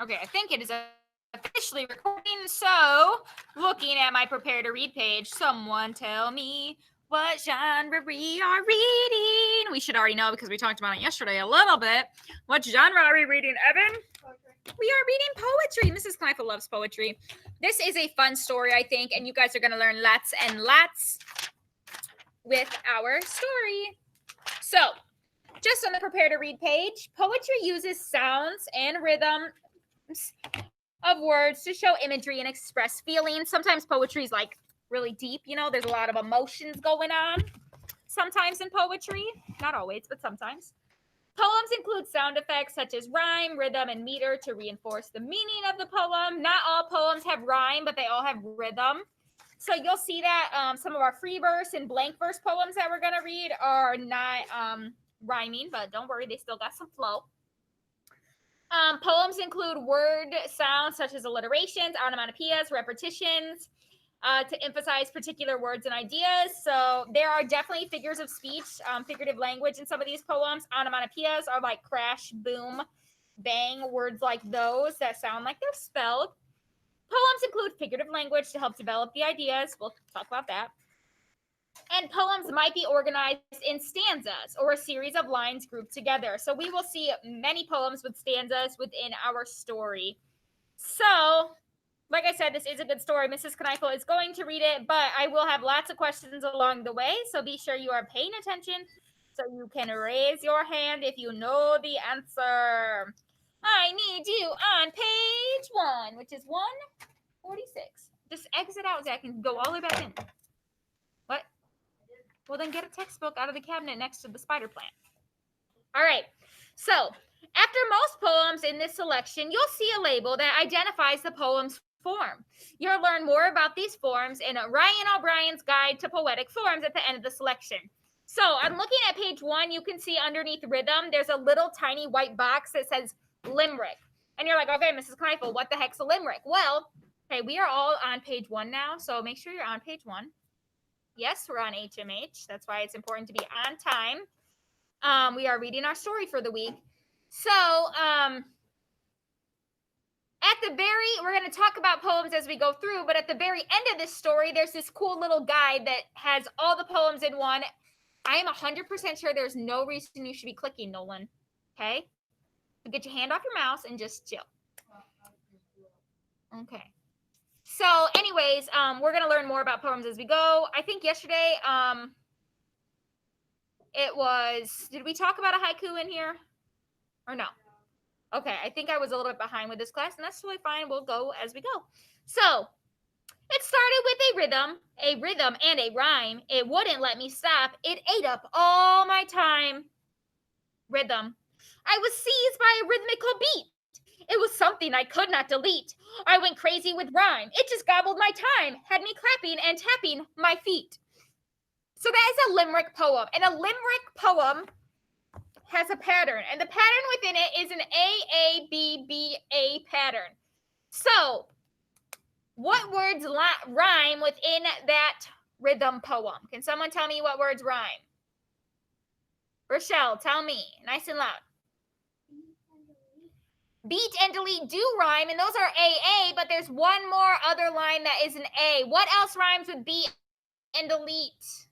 Okay, I think it is officially recording. So, looking at my prepare to read page, someone tell me what genre we are reading. We should already know because we talked about it yesterday a little bit. What genre are we reading, Evan? Poetry. We are reading poetry. Mrs. Kneifel loves poetry. This is a fun story, I think, and you guys are going to learn lots and lots with our story. So, just on the prepare to read page, poetry uses sounds and rhythms of words to show imagery and express feelings. Sometimes poetry is like really deep, you know, there's a lot of emotions going on. Sometimes in poetry, not always, but sometimes. Poems include sound effects such as rhyme, rhythm, and meter to reinforce the meaning of the poem. Not all poems have rhyme, but they all have rhythm. So you'll see that some of our free verse and blank verse poems that we're going to read are not rhyming, but don't worry, they still got some flow. Poems include word sounds such as alliterations, onomatopoeias, repetitions to emphasize particular words and ideas. So there are definitely figures of speech, figurative language in some of these poems. Onomatopoeias are like crash, boom, bang, words like those that sound like they're spelled. Poems include figurative language to help develop the ideas. We'll talk about that. And poems might be organized in stanzas or a series of lines grouped together. So we will see many poems with stanzas within our story. So, like I said, this is a good story. Mrs. Kneifel is going to read it, but I will have lots of questions along the way. So be sure you are paying attention so you can raise your hand if you know the answer. I need you on page 1, which is 146. Just exit out, Zach, and go all the way back in. What? Well, then get a textbook out of the cabinet next to the spider plant. All right. So, after most poems in this selection, you'll see a label that identifies the poem's form. You'll learn more about these forms in Ryan O'Brien's Guide to Poetic Forms at the end of the selection. So, I'm looking at page 1. You can see underneath rhythm, there's a little tiny white box that says limerick. And you're like, okay, Mrs. Kneifel, what the heck's a limerick? Well, okay, we are all on page 1 now, so make sure you're on page 1. Yes, we're on HMH. That's why it's important to be on time. We are reading our story for the week. So, we're going to talk about poems as we go through, but at the very end of this story, there's this cool little guide that has all the poems in one. I am 100% sure there's no reason you should be clicking, Nolan. Okay? So get your hand off your mouse and just chill. Okay. So, anyways, we're going to learn more about poems as we go. I think yesterday, it was, did we talk about a haiku in here? Or no? Okay, I think I was a little bit behind with this class, and that's totally fine. We'll go as we go. So, it started with a rhythm and a rhyme. It wouldn't let me stop. It ate up all my time. Rhythm. I was seized by a rhythmical beat. It was something I could not delete. I went crazy with rhyme. It just gobbled my time, had me clapping and tapping my feet. So that is a limerick poem. And a limerick poem has a pattern. And the pattern within it is an A-A-B-B-A pattern. So what words rhyme within that rhythm poem? Can someone tell me what words rhyme? Rochelle, tell me. Nice and loud. Beat and delete do rhyme, and those are AA, but there's one more other line that is an A. What else rhymes with beat and delete?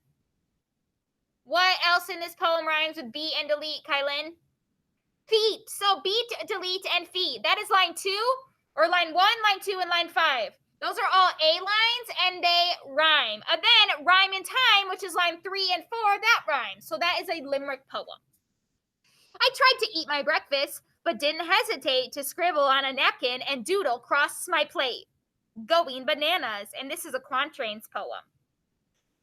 What else in this poem rhymes with beat and delete, Kylan? Feet. So beat, delete, and feet. That is line 2, or line 1, line 2, and line 5. Those are all A lines, and they rhyme. And then rhyme in time, which is line 3 and 4, that rhymes. So that is a limerick poem. I tried to eat my breakfast, but didn't hesitate to scribble on a napkin and doodle across my plate. Going bananas, and this is a quatrains poem.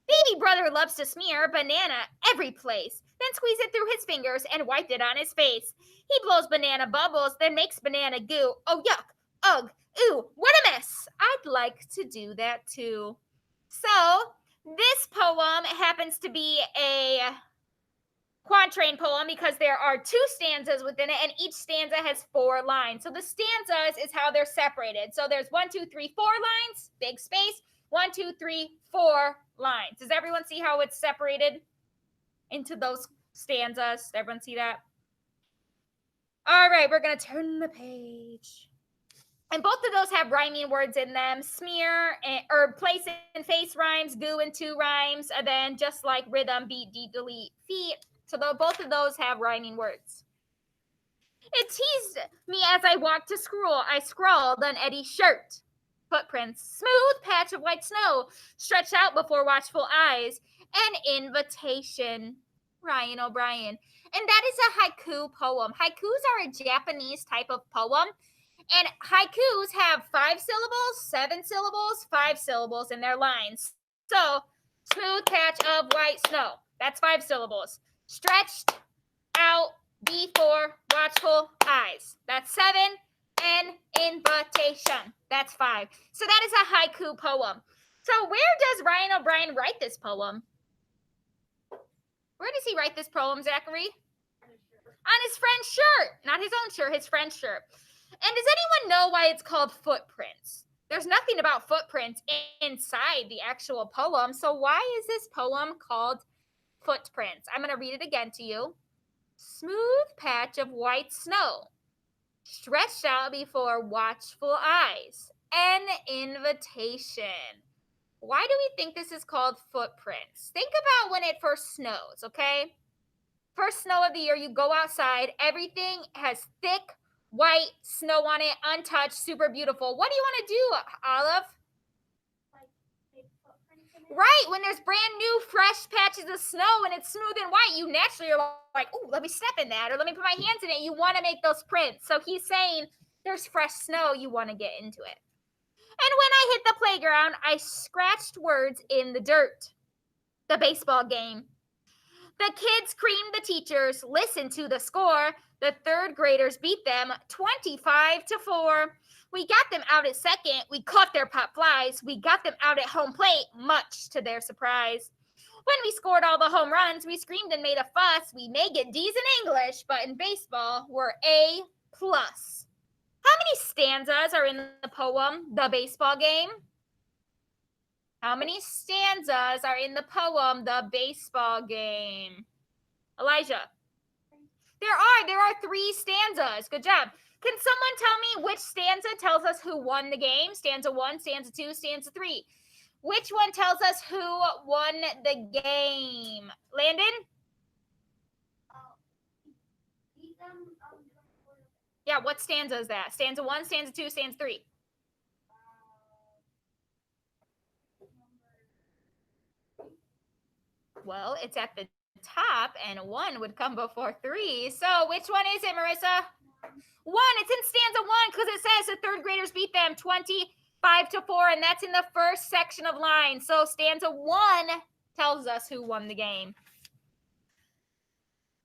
Baby brother loves to smear banana every place, then squeeze it through his fingers and wipe it on his face. He blows banana bubbles, then makes banana goo. Oh, yuck, ugh, ooh, what a mess. I'd like to do that too. So, this poem happens to be a quatrain poem because there are 2 stanzas within it, and each stanza has 4 lines. So the stanzas is how they're separated. So there's 1, 2, 3, 4 lines, big space, 1, 2, 3, 4 lines. Does everyone see how it's separated into those stanzas? Everyone see that? All right, we're going to turn the page. And both of those have rhyming words in them. Smear or place and face rhymes, goo and two rhymes, and then just like rhythm, beat, deep, delete, feet. So both of those have rhyming words. It teased me as I walked to school. I scrawled on Eddie's shirt. Footprints, smooth patch of white snow, stretched out before watchful eyes. An invitation. Ryan O'Brien. And that is a haiku poem. Haikus are a Japanese type of poem. And haikus have 5 syllables, 7 syllables, 5 syllables in their lines. So, smooth patch of white snow. That's 5 syllables. Stretched out before watchful eyes. That's 7. An invitation. That's 5. So that is a haiku poem. So where does Ryan O'Brien write this poem? Where does he write this poem, Zachary? On his friend's shirt. Not his own shirt, his friend's shirt. And does anyone know why it's called Footprints? There's nothing about footprints inside the actual poem. So why is this poem called Footprints? I'm going to read it again to you. Smooth patch of white snow, stretched out before watchful eyes. An invitation. Why do we think this is called Footprints? Think about when it first snows, okay? First snow of the year, you go outside, everything has thick white snow on it, untouched, super beautiful. What do you want to do, Olive? Right, when there's brand new, fresh patches of snow and it's smooth and white, you naturally are like, oh, let me step in that, or let me put my hands in it. You want to make those prints. So he's saying there's fresh snow, you want to get into it. And when I hit the playground, I scratched words in the dirt. The baseball game. The kids creamed the teachers. Listen to the score. The third graders beat them 25-4. We got them out at second. We caught their pop flies. We got them out at home plate, much to their surprise. When we scored all the home runs, we screamed and made a fuss. We may get D's in English, but in baseball, we're A+. How many stanzas are in the poem, The Baseball Game? How many stanzas are in the poem, The Baseball Game? Elijah. There are 3 stanzas. Good job. Can someone tell me which stanza tells us who won the game? Stanza 1, stanza 2, stanza 3. Which one tells us who won the game? Landon? Yeah, what stanza is that? Stanza 1, stanza 2, stanza 3. Well, it's at the top, and 1 would come before 3. So which one is it, Marissa? 1. It's in stanza 1 because it says the third graders beat them 25-4, and that's in the first section of lines. So stanza 1 tells us who won the game.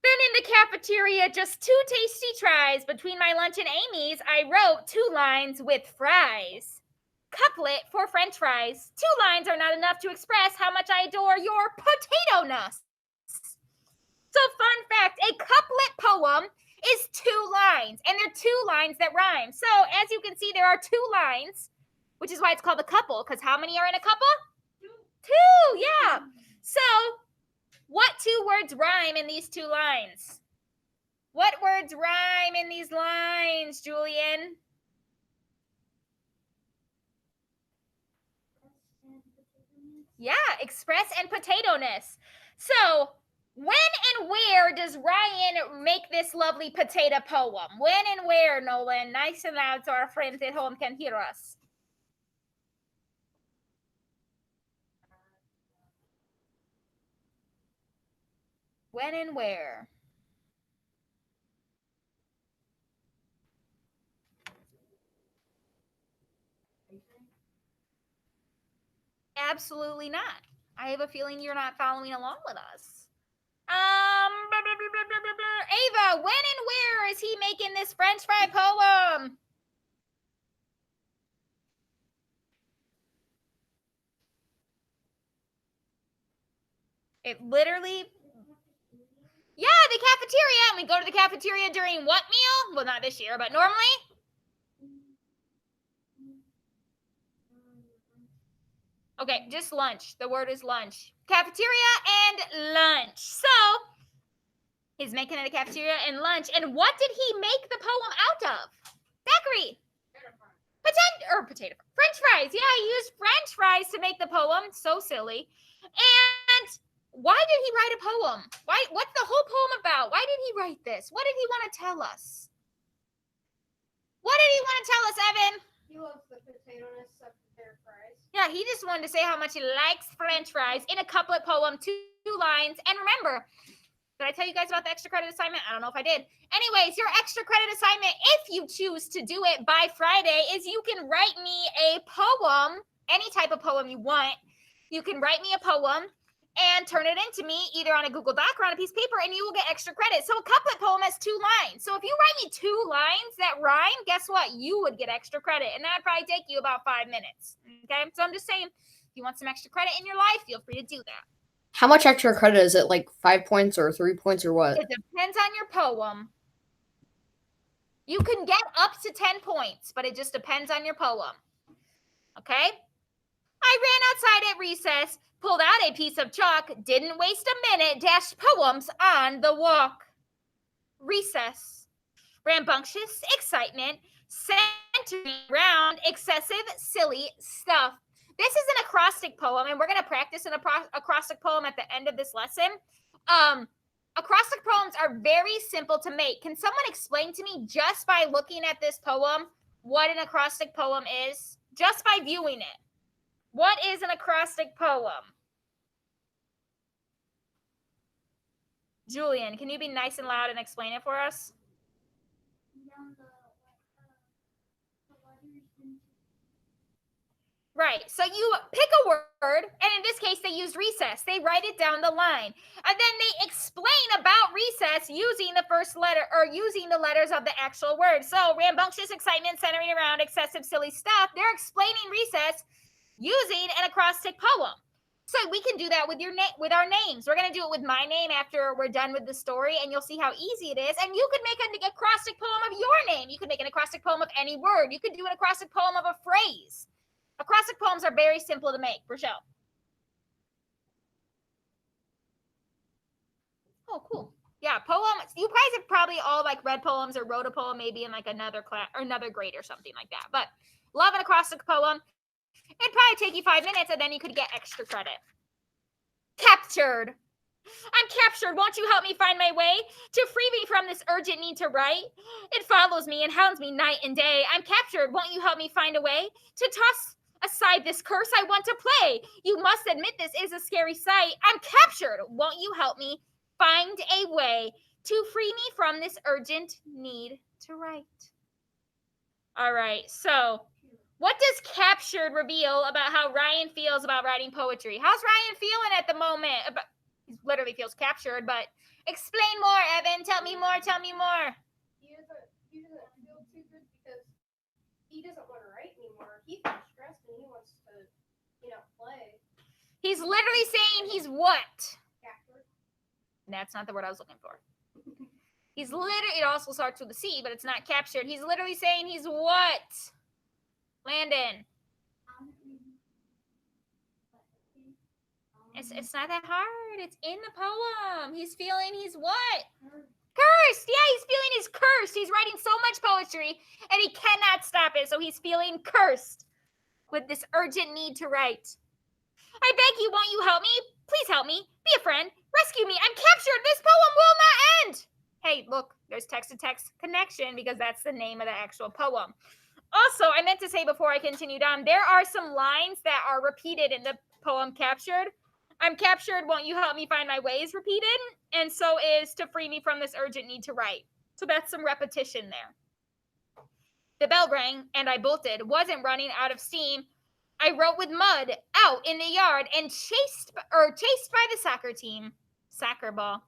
Then in the cafeteria, just 2 tasty tries. Between my lunch and Amy's, I wrote 2 lines with fries. Couplet for French fries. 2 lines are not enough to express how much I adore your potato-ness. So fun fact, a couplet poem is 2 lines, and they're 2 lines that rhyme. So as you can see, there are 2 lines, which is why it's called a couple, because how many are in a couple? 2, yeah. So what 2 words rhyme in these 2 lines? What words rhyme in these lines, Julian? Yeah, express and potato-ness. So when and where does Ryan make this lovely potato poem? When and where, Nolan? Nice and loud so our friends at home can hear us. When and where? Absolutely not. I have a feeling you're not following along with us. Ava, when and where is he making this French fry poem? It literally, yeah, the cafeteria. And we go to the cafeteria during what meal? Well, not this year, but normally. Okay, just lunch. The word is lunch. Cafeteria and lunch. So he's making it a cafeteria and lunch. And what did he make the poem out of? Zachary. French fries. Yeah, he used French fries to make the poem. So silly. And why did he write a poem? What's the whole poem about? Why did he write this? What did he want to tell us? What did he want to tell us, Evan? He loves the potato-ness of their fries. Yeah, he just wanted to say how much he likes French fries in a couplet poem, 2 lines. And remember, did I tell you guys about the extra credit assignment? I don't know if I did. Anyways, your extra credit assignment, if you choose to do it by Friday, is you can write me a poem, any type of poem you want. You can write me a poem and turn it into me either on a Google Doc or on a piece of paper, and you will get extra credit. So a couplet poem has 2 lines. So if you write me 2 lines that rhyme, guess what? You would get extra credit, and that would probably take you about 5 minutes. Okay, so I'm just saying, if you want some extra credit in your life, feel free to do that. How much extra credit is it? Like 5 points or 3 points or what? It depends on your poem. You can get up to 10 points, but it just depends on your poem. Okay? I ran outside at recess, pulled out a piece of chalk, didn't waste a minute, dashed poems on the walk. Recess. Rambunctious excitement, centering around excessive, silly stuff. This is an acrostic poem, and we're going to practice an acrostic poem at the end of this lesson. Acrostic poems are very simple to make. Can someone explain to me, just by looking at this poem, what an acrostic poem is? Just by viewing it. What is an acrostic poem? Julian, can you be nice and loud and explain it for us? Right. So you pick a word, and in this case, they used recess. They write it down the line, and then they explain about recess using the first letter or using the letters of the actual word. So rambunctious excitement centering around excessive silly stuff. They're explaining recess using an acrostic poem. So we can do that with with our names. We're going to do it with my name after we're done with the story, and you'll see how easy it is. And you could make an acrostic poem of your name. You could make an acrostic poem of any word. You could do an acrostic poem of a phrase. Acrostic poems are very simple to make. Rochelle. Oh, cool. Yeah, poems. You guys have probably all like read poems or wrote a poem maybe in like another class or another grade or something like that. But love an acrostic poem. It'd probably take you 5 minutes, and then you could get extra credit. Captured. I'm captured. Won't you help me find my way to free me from this urgent need to write? It follows me and hounds me night and day. I'm captured. Won't you help me find a way to toss aside this curse I want to play? You must admit this is a scary sight. I'm captured. Won't you help me find a way to free me from this urgent need to write? All right, so what does captured reveal about how Ryan feels about writing poetry? How's Ryan feeling at the moment? He literally feels captured, but explain more, Evan. Tell me more. Tell me more. He doesn't feel too good because he doesn't want to write anymore. He feels stressed and he wants to, play. He's literally saying he's what? Captured. That's not the word I was looking for. He's literally, it also starts with a C, but it's not captured. He's literally saying he's what? Landon. It's not that hard. It's in the poem. He's feeling he's what? Cursed. Yeah, he's feeling he's cursed. He's writing so much poetry and he cannot stop it. So he's feeling cursed with this urgent need to write. I beg you, won't you help me? Please help me. Be a friend. Rescue me. I'm captured. This poem will not end. Hey, look, there's text-to-text connection because that's the name of the actual poem. Also, I meant to say before I continued on, there are some lines that are repeated in the poem Captured. I'm captured, won't you help me find my way is repeated, and so is to free me from this urgent need to write. So that's some repetition there. The bell rang, and I bolted, wasn't running out of steam. I wrote with mud out in the yard and chased by the soccer team. Soccer ball.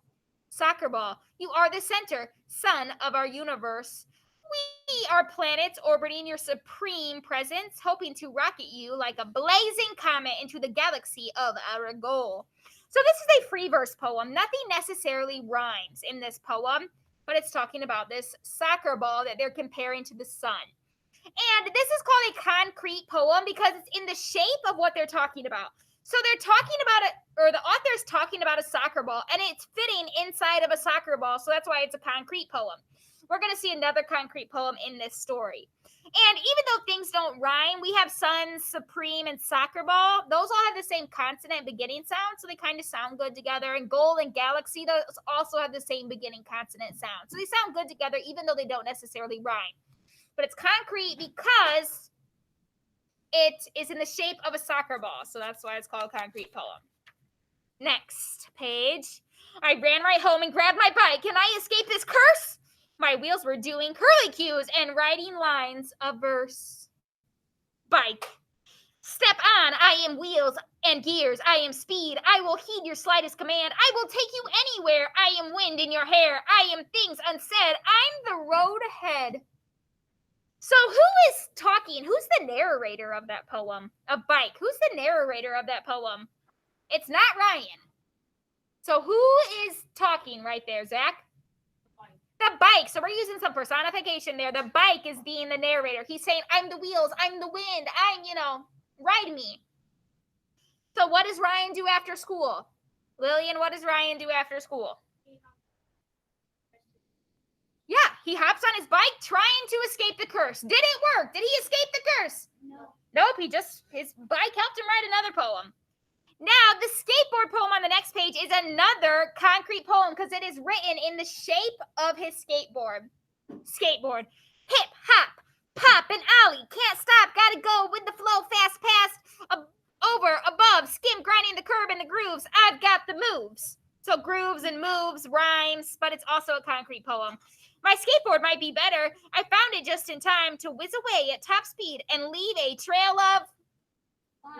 Soccer ball. You are the center, sun of our universe. We are planets orbiting your supreme presence, hoping to rocket you like a blazing comet into the galaxy of our goal. So this is a free verse poem. Nothing necessarily rhymes in this poem, but it's talking about this soccer ball that they're comparing to the sun. And this is called a concrete poem because it's in the shape of what they're talking about. So they're talking about it, or the author's talking about a soccer ball, and it's fitting inside of a soccer ball, so that's why it's a concrete poem. we're going to see another concrete poem in this story. And even though things don't rhyme, we have sun, supreme, and soccer ball. Those all have the same consonant beginning sound, so they kind of sound good together. And goal and galaxy, those also have the same beginning consonant sound. So they sound good together, even though they don't necessarily rhyme. But it's concrete because it is in the shape of a soccer ball. So that's why it's called concrete poem. Next page. I ran right home and grabbed my bike. Can I escape this curse? My wheels were doing curly cues and writing lines of verse. Bike. Step on. I am wheels and gears. I am speed. I will heed your slightest command. I will take you anywhere. I am wind in your hair. I am things unsaid. I'm the road ahead. So who is talking? Who's the narrator of that poem? A bike. Who's the narrator of that poem? It's not Ryan. So who is talking right there, Zach? The bike. So we're using some personification there. The bike is being the narrator. He's saying, I'm the wheels, I'm the wind, ride me. So what does Ryan do after school? Lillian, what does Ryan do after school? Yeah, he hops on his bike trying to escape the curse. Did it work? Did he escape the curse? No. Nope, his bike helped him write another poem. Now, the skateboard poem on the next page is another concrete poem because it is written in the shape of his skateboard. Skateboard. Hip, hop, pop, and ollie. Can't stop, gotta go with the flow, fast, past, over, above, skim, grinding the curb and the grooves. I've got the moves. So grooves and moves, rhymes, but it's also a concrete poem. My skateboard might be better. I found it just in time to whiz away at top speed and leave a trail of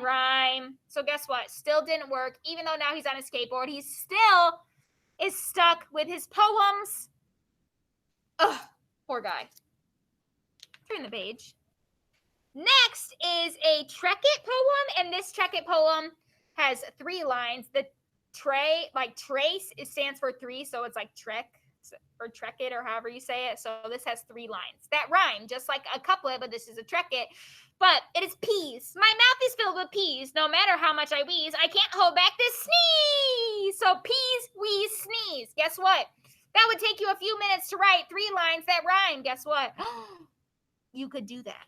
rhyme. So guess what? Still didn't work. Even though now he's on a skateboard, he still is stuck with his poems. Ugh, poor guy. Turn the page. Next is a Trek-It poem, and this Trek-It poem has 3 lines. The trace, it stands for 3, so it's like Trek or Trek-It or however you say it. So this has 3 lines that rhyme, just like a couplet, but this is a Trek-It. But it is peas. My mouth is filled with peas. No matter how much I wheeze, I can't hold back this sneeze. So peas, wheeze, sneeze. Guess what? That would take you a few minutes to write 3 lines that rhyme. Guess what? You could do that.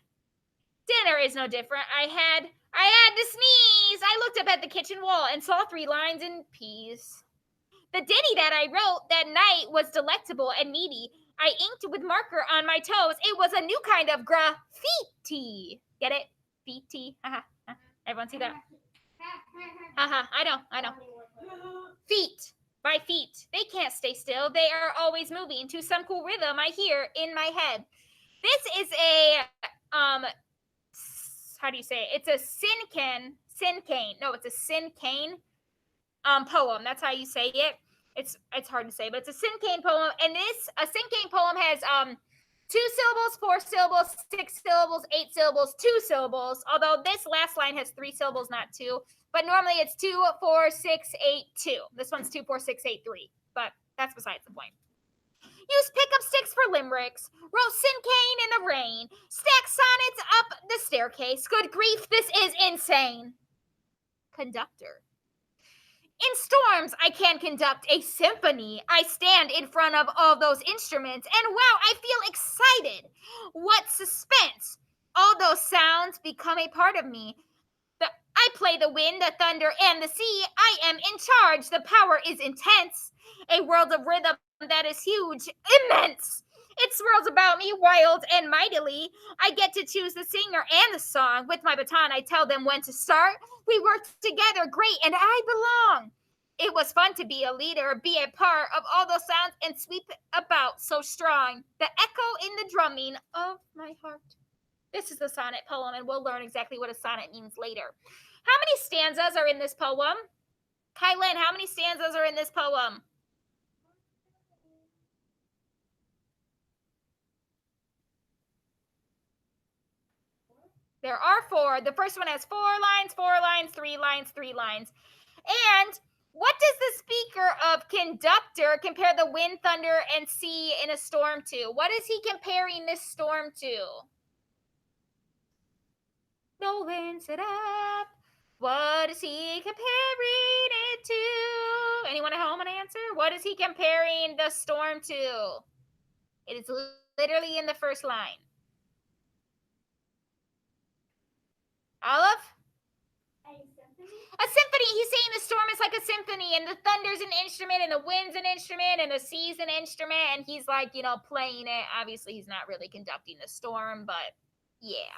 Dinner is no different. I had to sneeze. I looked up at the kitchen wall and saw 3 lines in peas. The ditty that I wrote that night was delectable and meaty. I inked with marker on my toes. It was a new kind of graffiti. Get it? Feety. Everyone see that? I know. Feet. My feet. They can't stay still. They are always moving to some cool rhythm I hear in my head. This is a how do you say it? It's a sincane. No, it's a sincane poem. That's how you say it. It's hard to say, but it's a sincane poem. And a sincane poem has 2 syllables, 4 syllables, 6 syllables, 8 syllables, 2 syllables. Although this last line has 3 syllables, not 2. But normally it's 2, 4, 6, 8, 2. This one's 2, 4, 6, 8, 3. But that's besides the point. Use pickup sticks for limericks. Wrote sincane in the rain. Stack sonnets up the staircase. Good grief, this is insane. Conductor. In storms, I can conduct a symphony. I stand in front of all those instruments, and wow, I feel excited. What suspense. All those sounds become a part of me. I play the wind, the thunder, and the sea. I am in charge. The power is intense. A world of rhythm that is huge, immense. It swirls about me wild and mightily. I get to choose the singer and the song. With my baton, I tell them when to start. We work together, great, and I belong. It was fun to be a leader, be a part of all those sounds, and sweep about so strong. The echo in the drumming of my heart. This is the sonnet poem, and we'll learn exactly what a sonnet means later. How many stanzas are in this poem? Kylan, how many stanzas are in this poem? There are 4. The first one has 4 lines, 4 lines, 3 lines, 3 lines. And what does the speaker of conductor compare the wind, thunder, and sea in a storm to? What is he comparing this storm to? Nolan, sit up. What is he comparing it to? Anyone at home want to answer? What is he comparing the storm to? It is literally in the first line. Olive? A symphony. He's saying the storm is like a symphony, and the thunder's an instrument, and the wind's an instrument, and the sea's an instrument, and he's like, playing it. Obviously, he's not really conducting the storm, but yeah.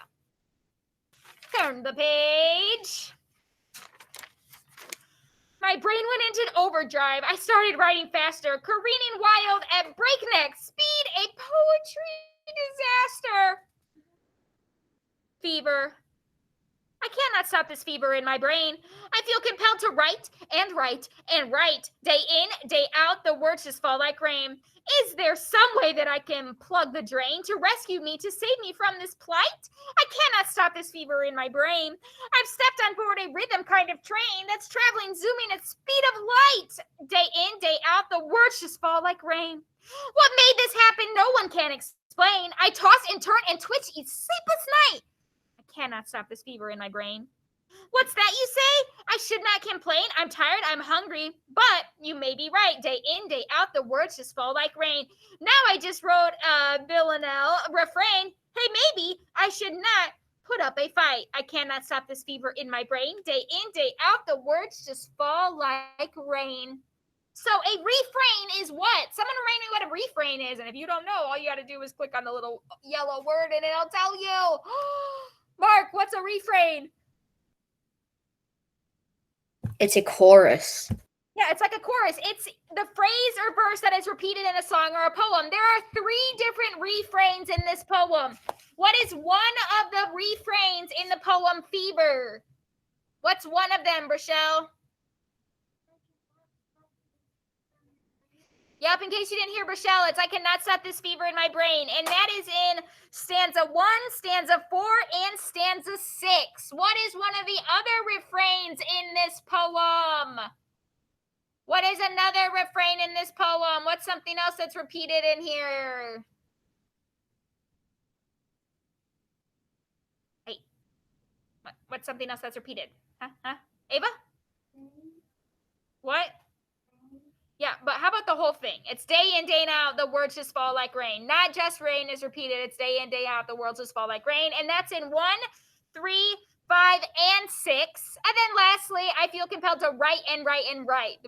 Turn the page. My brain went into overdrive. I started writing faster, careening wild at breakneck speed, a poetry disaster. Fever. I cannot stop this fever in my brain. I feel compelled to write and write and write. Day in, day out, the words just fall like rain. Is there some way that I can plug the drain to rescue me, to save me from this plight? I cannot stop this fever in my brain. I've stepped on board a rhythm kind of train that's traveling, zooming at speed of light. Day in, day out, the words just fall like rain. What made this happen? No one can explain. I toss and turn and twitch each sleepless night. Cannot stop this fever in my brain. What's that you say? I should not complain. I'm tired, I'm hungry, but you may be right. Day in, day out, the words just fall like rain. Now I just wrote a villanelle refrain. Hey, maybe I should not put up a fight. I cannot stop this fever in my brain. Day in, day out, the words just fall like rain. So a refrain is what? Someone remind me what a refrain is. And if you don't know, all you got to do is click on the little yellow word and it'll tell you. Mark, what's a refrain? It's a chorus. Yeah, it's like a chorus. It's the phrase or verse that is repeated in a song or a poem. There are 3 different refrains in this poem. What is one of the refrains in the poem Fever? What's one of them, Rochelle? Yep, in case you didn't hear Rochelle, it's I cannot stop this fever in my brain. And that is in stanza 1, stanza 4, and stanza 6. What is one of the other refrains in this poem? What is another refrain in this poem? What's something else that's repeated in here? Hey, what's something else that's repeated? Huh? Ava? What? Yeah, but how about the whole thing? It's day in, day out, the words just fall like rain. Not just rain is repeated. It's day in, day out, the words just fall like rain. And that's in 1, 3, 5, and 6. And then lastly, I feel compelled to write and write and write.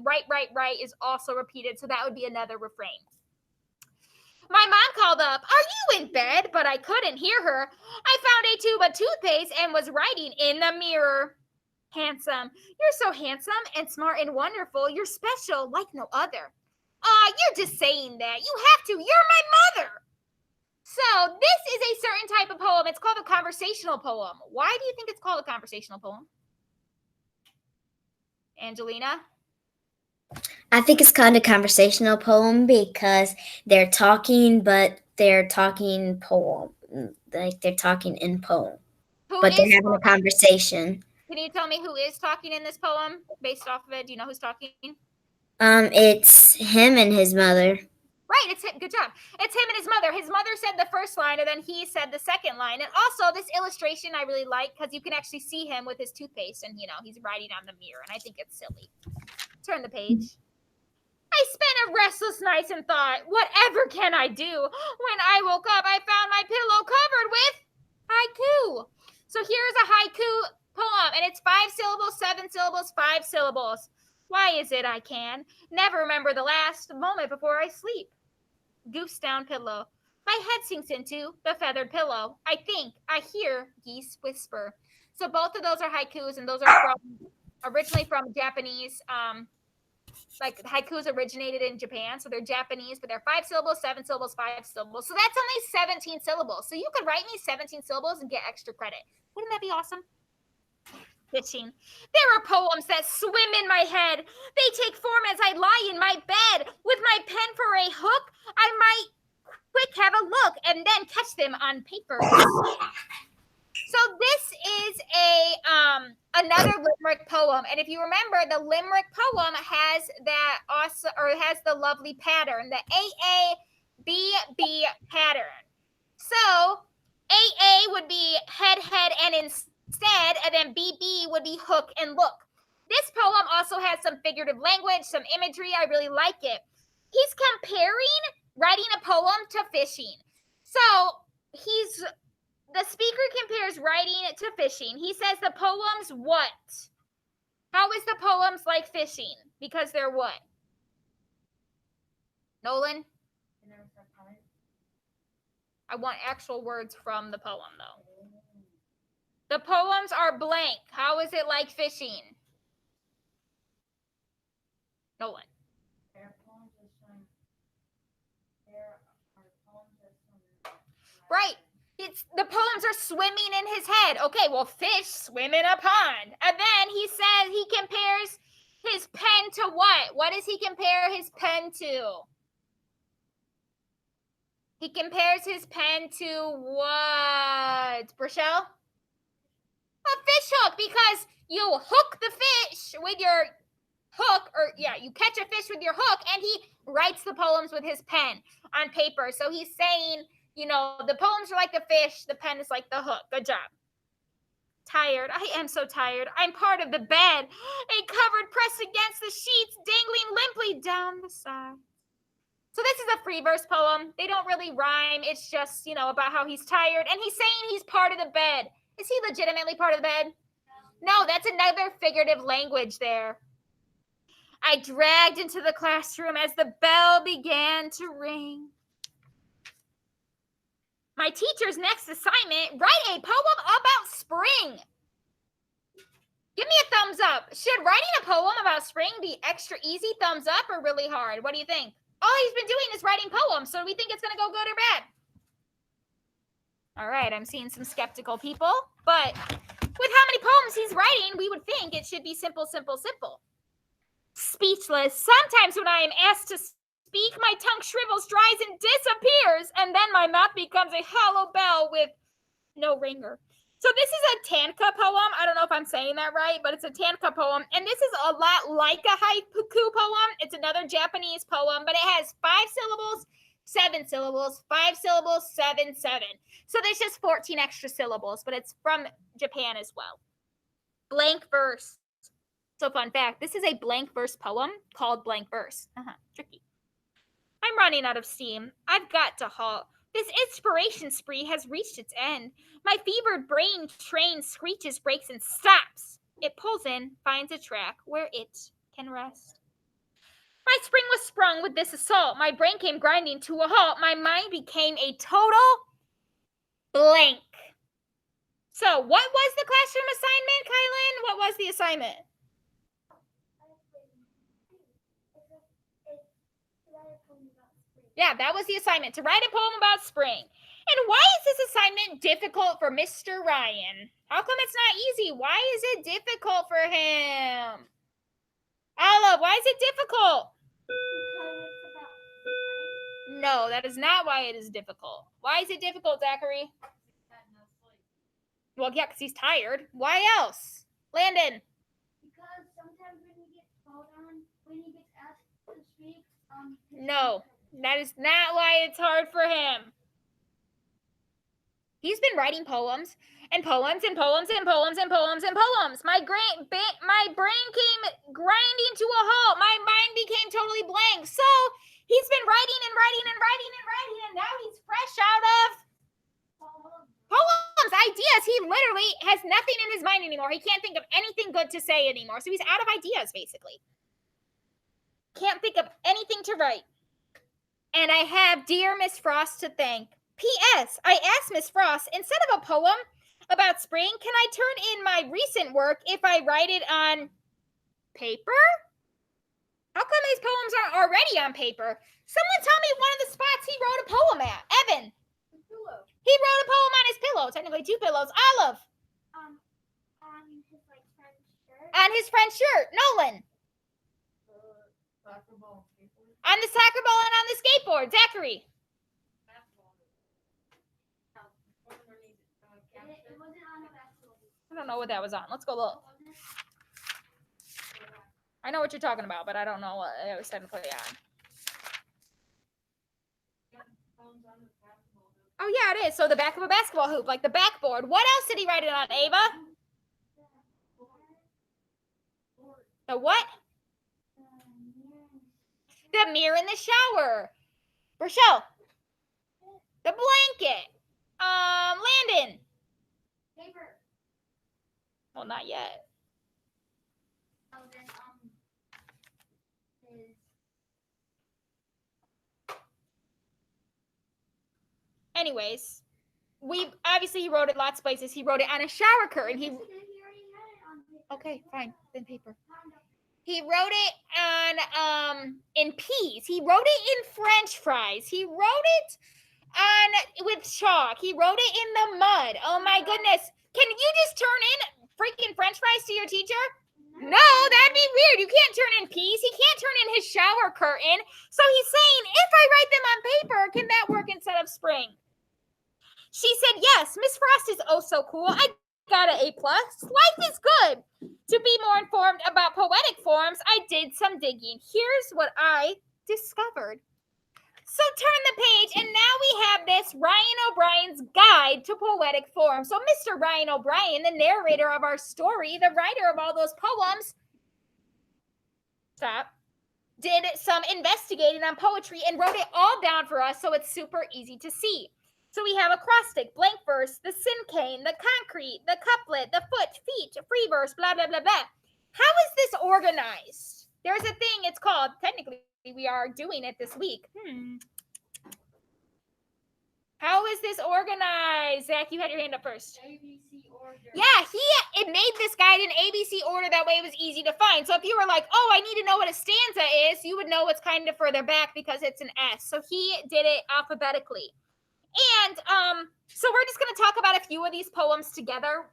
Write is also repeated. So that would be another refrain. My mom called up, are you in bed? But I couldn't hear her. I found a tube of toothpaste and was writing in the mirror. Handsome. You're so handsome and smart and wonderful. You're special like no other. You're just saying that. You have to. You're my mother. So this is a certain type of poem. It's called a conversational poem. Why do you think it's called a conversational poem? Angelina? I think it's called a conversational poem because they're talking, but they're talking poem. Like they're talking in poem. But they're having a conversation. Can you tell me who is talking in this poem based off of it? Do you know who's talking? It's him and his mother. Right, it's him. Good job. It's him and his mother. His mother said the first line, and then he said the second line. And also, this illustration I really like because you can actually see him with his toothpaste, and he's writing on the mirror, and I think it's silly. Turn the page. I spent a restless night and thought, whatever can I do? When I woke up, I found my pillow covered with haiku. So here's a haiku poem, and it's 5 syllables, 7 syllables, 5 syllables. Why is it I can never remember the last moment before I sleep? Goose down pillow. My head sinks into the feathered pillow. I think I hear geese whisper. So both of those are haikus, and those are originally from Japanese. Like haikus originated in Japan, so they're Japanese, but they're 5 syllables, 7 syllables, 5 syllables. So that's only 17 syllables. So you could write me 17 syllables and get extra credit. Wouldn't that be awesome? Fishing. There are poems that swim in my head. They take form as I lie in my bed. With my pen for a hook, I might quick have a look and then catch them on paper. So this is another limerick poem, and if you remember, the limerick poem has that also, or has the lovely pattern, the AABB pattern. So AA would be head, and instead, and then BB would be hook and look. This poem also has some figurative language, some imagery. I really like it. He's comparing writing a poem to fishing. So the speaker compares writing to fishing. He says the poems what? How is the poems like fishing? Because they're what? Nolan? I want actual words from the poem, though. The poems are blank. How is it like fishing? Nolan. Right. The poems are swimming in his head. Okay, well, fish swim in a pond. And then he says he compares his pen to what? What does he compare his pen to? He compares his pen to what? Brichelle? A fish hook, because you hook the fish with your hook, or yeah, you catch a fish with your hook, and he writes the poems with his pen on paper. So he's saying, you know, the poems are like the fish, the pen is like the hook. Good job. Tired. I am so tired. I'm part of the bed, a covered pressed against the sheets, dangling limply down the side. So this is a free verse poem. They don't really rhyme. It's just, you know, about how he's tired. And he's saying he's part of the bed. Is he legitimately part of the bed? No, that's another figurative language there. I dragged into the classroom as the bell began to ring. My teacher's next assignment, write a poem about spring. Give me a thumbs up. Should writing a poem about spring be extra easy, thumbs up, or really hard? What do you think? All he's been doing is writing poems, so do we think it's going to go good or bad? All right, I'm seeing some skeptical people, but with how many poems he's writing, we would think it should be simple, simple, simple. Speechless. Sometimes when I am asked to speak, my tongue shrivels, dries, and disappears, and then my mouth becomes a hollow bell with no ringer. So this is a Tanka poem. I don't know if I'm saying that right, but it's a Tanka poem, and this is a lot like a haiku poem. It's another Japanese poem, but it has 5 syllables, 7 syllables, 5 syllables, 7, 7. So there's just 14 extra syllables, but it's from Japan as well. Blank verse. So fun fact, this is a blank verse poem called Blank Verse. Tricky. I'm running out of steam. I've got to halt. This inspiration spree has reached its end. My fevered brain train screeches, brakes, and stops. It pulls in, finds a track where it can rest. My spring was sprung with this assault. My brain came grinding to a halt. My mind became a total blank. So what was the classroom assignment, Kylan? What was the assignment? Yeah, that was the assignment, to write a poem about spring. And why is this assignment difficult for Mr. Ryan? How come it's not easy? Why is it difficult for him? Olive, why is it difficult? No, that is not why it is difficult. Why is it difficult, Zachary? Well, yeah, because he's tired. Why else? Landon? Because sometimes when he gets called on, when he gets asked to speak, No, that is not why it's hard for him. He's been writing poems and poems and poems and poems and poems and poems. My brain came grinding to a halt. My mind became totally blank. So he's been writing and writing and writing and writing, and now he's fresh out of poems, ideas. He literally has nothing in his mind anymore. He can't think of anything good to say anymore. So he's out of ideas, basically. Can't think of anything to write. And I have dear Miss Frost to thank. P.S. I asked Miss Frost, instead of a poem about spring, can I turn in my recent work if I write it on paper? How come his poems aren't already on paper? Someone tell me one of the spots he wrote a poem at. Evan. He wrote a poem on his pillow. Technically 2 pillows. Olive. on his friend's shirt. On his friend's shirt. Nolan. On the soccer ball and on the skateboard. Zachary. It wasn't on a basketball. I don't know what that was on. Let's go look. I know what you're talking about, but I don't know what it was technically on. Oh, yeah, it is. So the back of a basketball hoop, like the backboard. What else did he write it on, Ava? The what? The mirror in the shower. Rochelle. The blanket. Landon. Paper. Well, not yet. Oh, then, is Anyways, he wrote it lots of places. He wrote it on a shower curtain. Yes, he did. He already had it on paper. Okay, fine, then paper. Found it. He wrote it on in peas. He wrote it in French fries. He wrote it on with chalk. He wrote it in the mud. Oh my goodness! Can you just turn in freaking French fries to your teacher? No, that'd be weird. You can't turn in peas. He can't turn in his shower curtain. So he's saying, if I write them on paper, can that work instead of spring? She said, yes, Miss Frost is oh so cool. I got an A+. Life is good. To be more informed about poetic forms, I did some digging. Here's what I discovered. So turn the page, and now we have this Ryan O'Brien's Guide to Poetic Form. So Mr. Ryan O'Brien, the narrator of our story, the writer of all those poems, did some investigating on poetry and wrote it all down for us so it's super easy to see. So we have acrostic, blank verse, the syncane, the concrete, the couplet, the foot, feet, free verse, blah, blah, blah, blah. How is this organized? There's a thing, it's called, technically, we are doing it this week. How is this organized? Zach, you had your hand up first. ABC order. Yeah, it made this guide in ABC order. That way it was easy to find. So if you were like, oh, I need to know what a stanza is, you would know it's kind of further back because it's an S. So he did it alphabetically. And so we're just going to talk about a few of these poems together.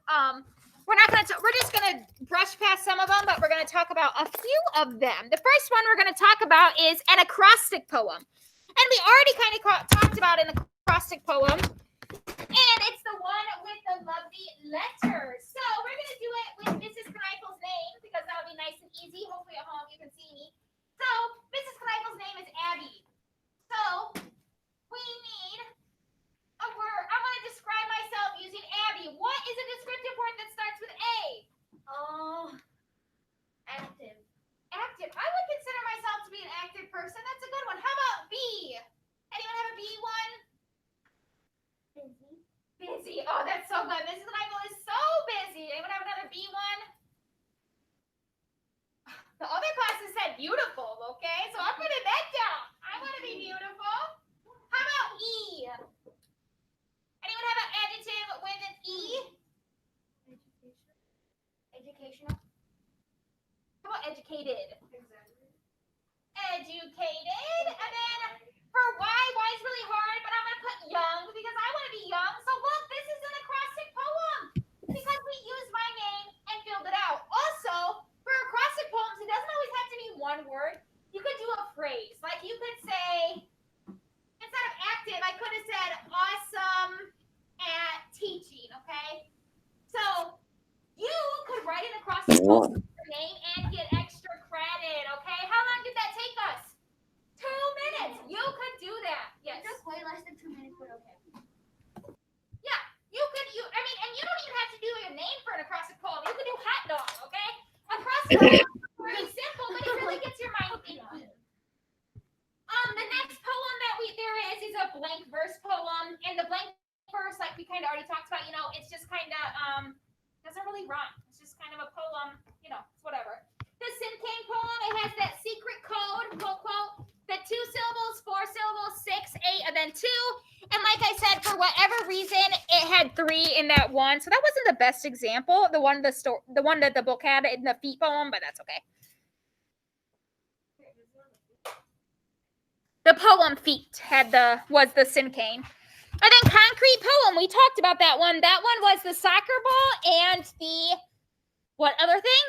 We're just going to brush past some of them, but we're going to talk about a few of them. The first one we're going to talk about is an acrostic poem. And we already kind of talked about an acrostic poem. And it's the one with the lovely letters. So we're going to do it with Mrs. Kneiffel's name because that'll be nice and easy. Hopefully at home you can see me. So Mrs. Kneiffel's name is Abby. So we need a word. I want to describe myself using Abby. What is a descriptive word that starts with A? Active. Active. I would consider myself to be an active person. That's a good one. How about B? Anyone have a B one? Busy. Busy. Oh, that's so good. Mrs. Kneifel is so busy. Anyone have another B one? The other classes said beautiful, okay? So I'm putting that down. I want to be beautiful. How about E? Anyone have an adjective with an E? Educational. How about educated? Exactly. Educated. And then for Y is really hard, but I'm going to put young because I want to be young. So look, this is an acrostic poem because we used my name and filled it out. Also, for acrostic poems, it doesn't always have to be one word. You could do a phrase. Like you could say, instead of active, I could have said awesome at teaching, okay? So you could write an acrostic poem with your name and get extra credit, okay? How long did that take us? 2 minutes. You could do that. Yes. It took way less than 2 minutes, but okay. Yeah, and you don't even have to do your name for an acrostic poem. You could do hot dog, okay? Acrostic poem is pretty simple, but it really gets your mind thinking. The next poem that there is a blank verse poem, and the blank verse, like we kind of already talked about, it's just kind of doesn't really rhyme. It's just kind of a poem, it's whatever. The Simcane poem, it has that secret code, quote, the 2 syllables, 4 syllables, 6, 8, and then 2. And like I said, for whatever reason, it had 3 in that one. So that wasn't the best example, the one that the book had in the feet poem, but that's okay. The poem feet was the Simcane. And then concrete poem, we talked about that one. That one was the soccer ball and the, what other thing?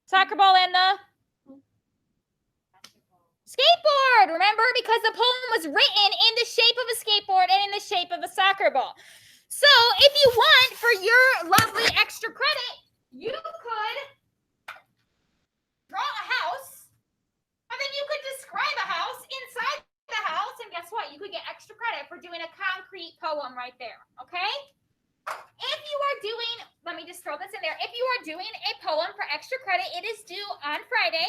Soccer ball and the skateboard, remember? Because the poem was written in the shape of a skateboard and in the shape of a soccer ball. So if you want, for your lovely extra credit, you could draw a house, and then you could describe a house inside the house, and guess what? You could get extra credit for doing a concrete poem right there, okay? If you are doing, let me just throw this in there. If you are doing a poem for extra credit, it is due on Friday.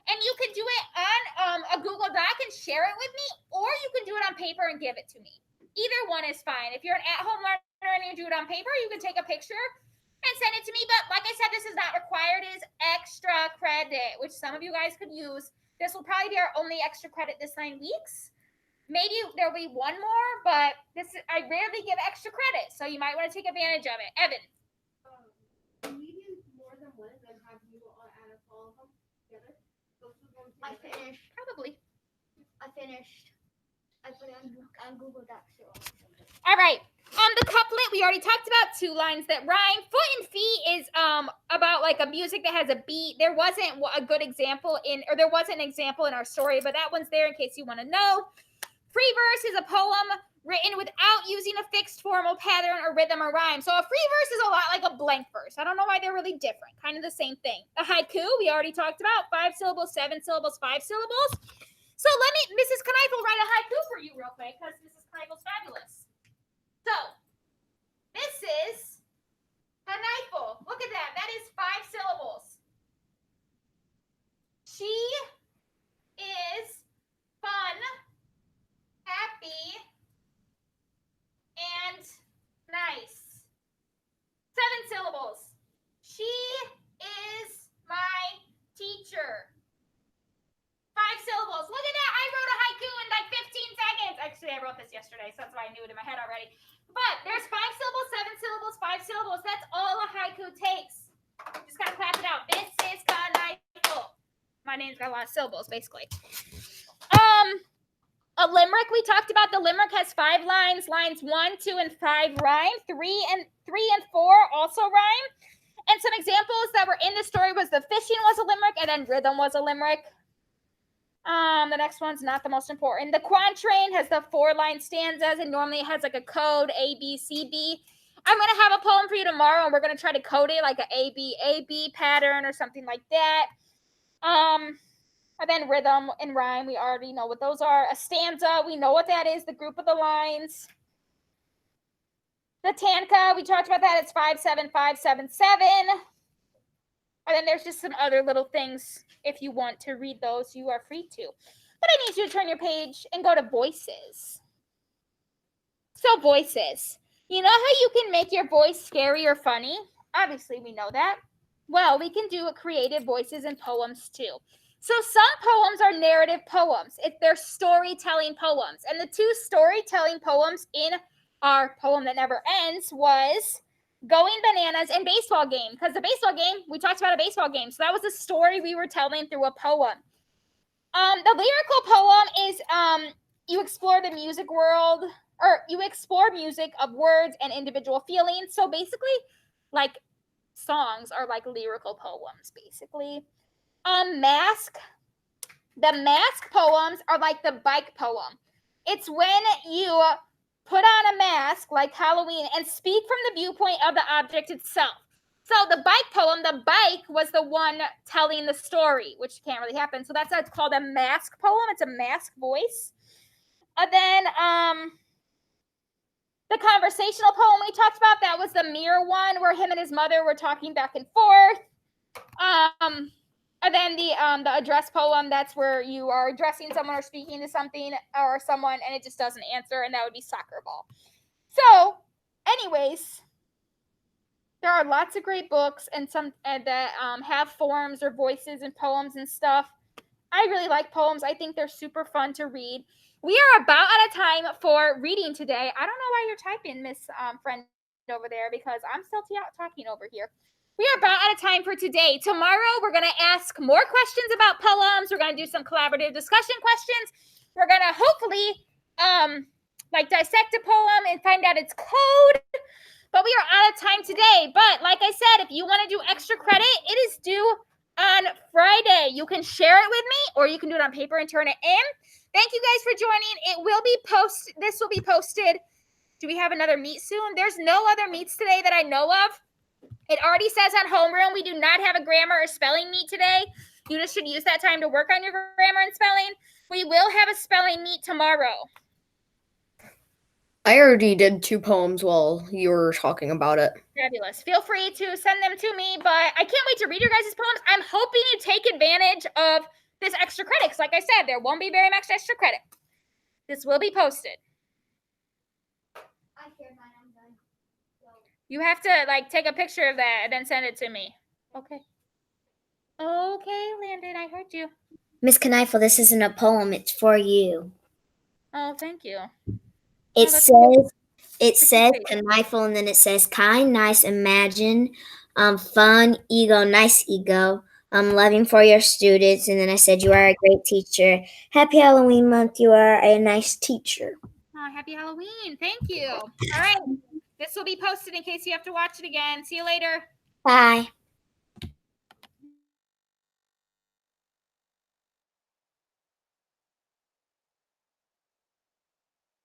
And you can do it on a Google Doc and share it with me, or you can paper and give it to me. Either one is fine. If you're an at-home learner and you do it on paper, you can take a picture and send it to me. But like I said, this is not required. It is extra credit, which some of you guys could use. This will probably be our only extra credit this 9 weeks. Maybe there'll be one more, but I rarely give extra credit, so you might want to take advantage of it. Evan. Can we do more than one and then have you add up all of them together? I finished. Probably. I finished. I put it on Google Docs. All right. The couplet we already talked about. 2 lines that rhyme. Foot and feet is about like a music that has a beat. There wasn't a good example there wasn't an example in our story, but that one's there in case you want to know. Free verse is a poem written without using a fixed formal pattern or rhythm or rhyme. So a free verse is a lot like a blank verse. I don't know why they're really different. Kind of the same thing. A haiku we already talked about. 5 syllables, 7 syllables, 5 syllables. So let me, Mrs. Kneifel, write a haiku for you real quick because Mrs. Kneifel's fabulous. So, this is Kneifel. Look at that. That is 5 syllables. She is fun, happy, and nice. 7 syllables. She is my teacher. 5 syllables. Look at that. I wrote a haiku in like 15 seconds. Actually, I wrote this yesterday, so that's why I knew it in my head already. But there's 5 syllables, 7 syllables, 5 syllables. That's all a haiku takes. Just gotta clap it out. This is Kneifel. My name's got a lot of syllables, basically. A limerick we talked about. The limerick has 5 lines. Lines 1, 2, and 5 rhyme. 3 and 4 also rhyme. And some examples that were in the story was the fishing was a limerick, and then rhythm was a limerick. The next one's not the most important. The quatrain has the 4-line stanzas, and normally it has like a code A, B, C, B. I'm going to have a poem for you tomorrow, and we're going to try to code it like a B pattern or something like that. And then rhythm and rhyme, we already know what those are. A stanza, we know what that is, the group of the lines. The tanka, we talked about that. It's 5, 7, 5, 7, 7. And then there's just some other little things. If you want to read those, you are free to. But I need you to turn your page and go to voices. So voices. You know how you can make your voice scary or funny? Obviously, we know that. Well, we can do creative voices in poems too. So some poems are narrative poems. They're storytelling poems. And the 2 storytelling poems in our poem that never ends was Going Bananas and Baseball Game. Because the baseball game, we talked about a baseball game. So that was a story we were telling through a poem. The lyrical poem is you explore the music world, or you explore music of words and individual feelings. So basically, like songs are like lyrical poems, basically. Mask. The mask poems are like the bike poem. It's when you put on a mask like Halloween and speak from the viewpoint of the object itself. So the bike poem, the bike was the one telling the story, which can't really happen. So that's why it's called a mask poem. It's a mask voice. And then the conversational poem we talked about, that was the mirror one where him and his mother were talking back and forth. And then the address poem, that's where you are addressing someone or speaking to something or someone and it just doesn't answer, and that would be soccer ball. So, anyways, there are lots of great books and some that have forms or voices and poems and stuff. I really like poems. I think they're super fun to read. We are about out of time for reading today. I don't know why you're typing, Miss Friend over there, because I'm still talking over here. We are about out of time for today. Tomorrow, we're going to ask more questions about poems. We're going to do some collaborative discussion questions. We're going to hopefully dissect a poem and find out its code. But we are out of time today. But like I said, if you want to do extra credit, it is due on Friday. You can share it with me, or you can do it on paper and turn it in. Thank you guys for joining. It will be posted. This will be posted. Do we have another meet soon? There's no other meets today that I know of. It already says on homeroom we do not have a grammar or spelling meet today. You just should use that time to work on your grammar and spelling. We will have a spelling meet tomorrow. I already did 2 poems while you were talking about it. Fabulous. Feel free to send them to me, but I can't wait to read your guys' poems. I'm hoping you take advantage of this extra credit. Like I said, there won't be very much extra credit. This will be posted. I shared mine. I'm done. So, You have to like take a picture of that and then send it to me. Okay. Okay, Landon, I heard you. Miss Kneifel, this isn't a poem. It's for you. Oh, thank you. It that's says it Pretty says sweet. Kneifel, and then it says kind, nice, imagine, fun, ego, nice ego. Loving for your students, and then I said you are a great teacher. Happy Halloween month. You are a nice teacher. Oh, happy Halloween. Thank you. All right. This will be posted in case you have to watch it again. See you later. Bye.